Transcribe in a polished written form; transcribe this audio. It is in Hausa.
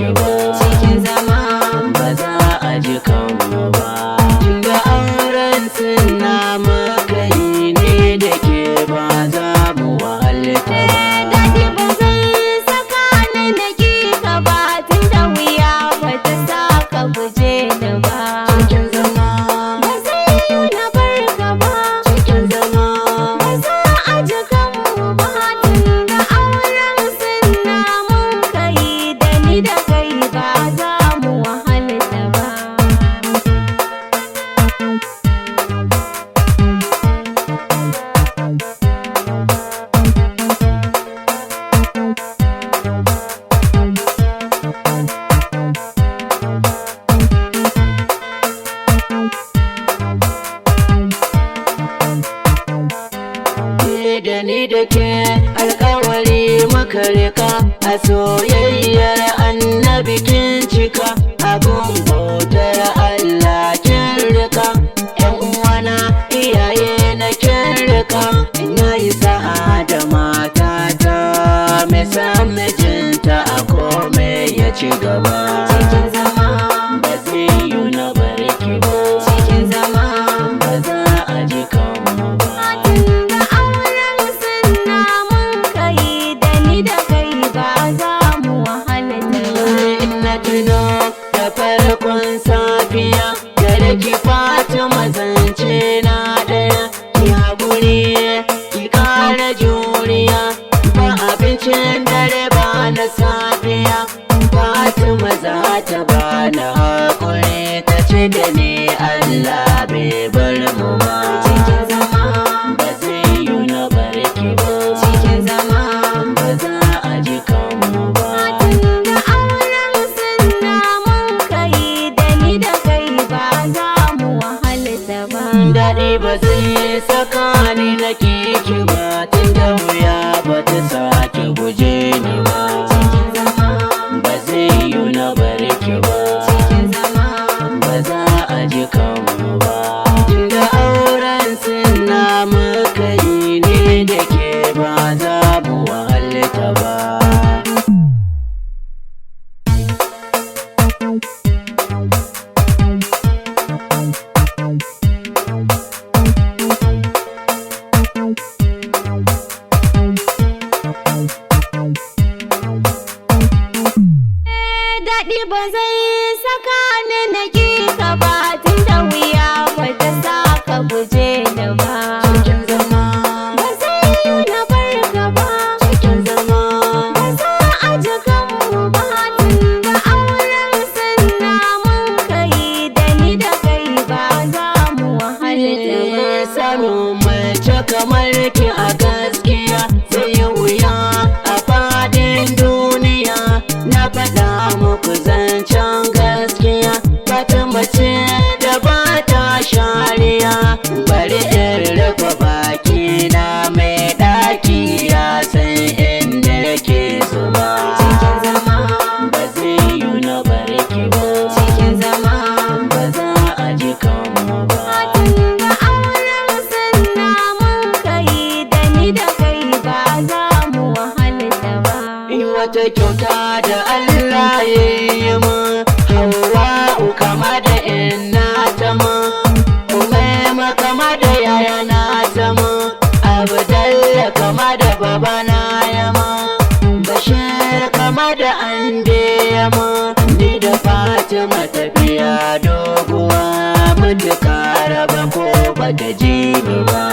ki ba. Cikin zama ba za a ji kanmu ba. Da auren sunna muka yi ne da ke ba za mu wahalta ba. Daɗi ba zai saka ni na ki ka ba, tun da wuya ba ta sa ka guje ni ba. Cikin zama Ba zai yi na bar ka ba, cikin zama ba za a ji kanmu ba, tun da auren sunna mun kai da ni da kai ba za mu wahalta ba. da ni da ke alkawari muka rika a soyayyar annabi kin cika, abun bautar Allah kin rika, yan uwana iyaye na kin rika. Na yi sa'a da matata mai san mijinta a komai ya ci gaba. Cikin zama Ba zai yi na barki ba. cikin zama Ba za a ji kanmu ba. tun da auren sunna mun kai da ni da kai ba za mu wahalta ba. Na tuno da farkon safiya da ki Fatima zance na ɗaya, ki haƙuri ki ƙara juriya, ba abincin dare ba na safiya. Fatima za ta ba na haƙuri ta ce da ni Allah bai bar mu ba. Cikin zama Ba zai yi na barki ba. cikin zama Ba za a ji kanmu ba. tun da auren sunna mun kai da ni da kai ba za mu wahalta ba. Daɗi ba zai saka ni na kiki ba, tun da wuya ba ta sake guje ni ba. Cikin zama Ba zai yi na barki ba. cikin zama Ba za a ji kanmu ba. Da auren sunna muka yi ne da ke ba za mu wahalta ba. daɗi ba zai saka ni na ki ka ba, tun da wuya ba ta sa ka guje ni ba. Cikin zama Ba zai yi na bar ka ba, cikin zama ba za a ji kanmu ba, tun da auren sunna mun kai da ni da kai ba za mu wahalta ba. samun mace kamar ki a gaskiya sai yi wuya a fadin duniya. Na faɗa muku zancen gaskiya, wata mace da ba ta shariya. Bari in rufe baki na, mai ɗaki ya san inda yake zuba. Cikin zama Ba zai yi na barki ba. cikin zama Ba za a ji kanmu ba. tun da auren sunna mun kai da ni da kai ba za mu wahalta ba. Wata kyauta da Allah ya yi mu, Hawwa'u kama da inna ta mu, Umaima kama da yaya na ta mu, Abdalla kama da baba na ya mu, Bashir kama da ande ya mu, ni da Fatima tafiya doguwa, mutuka raba ko bata ji ni ba.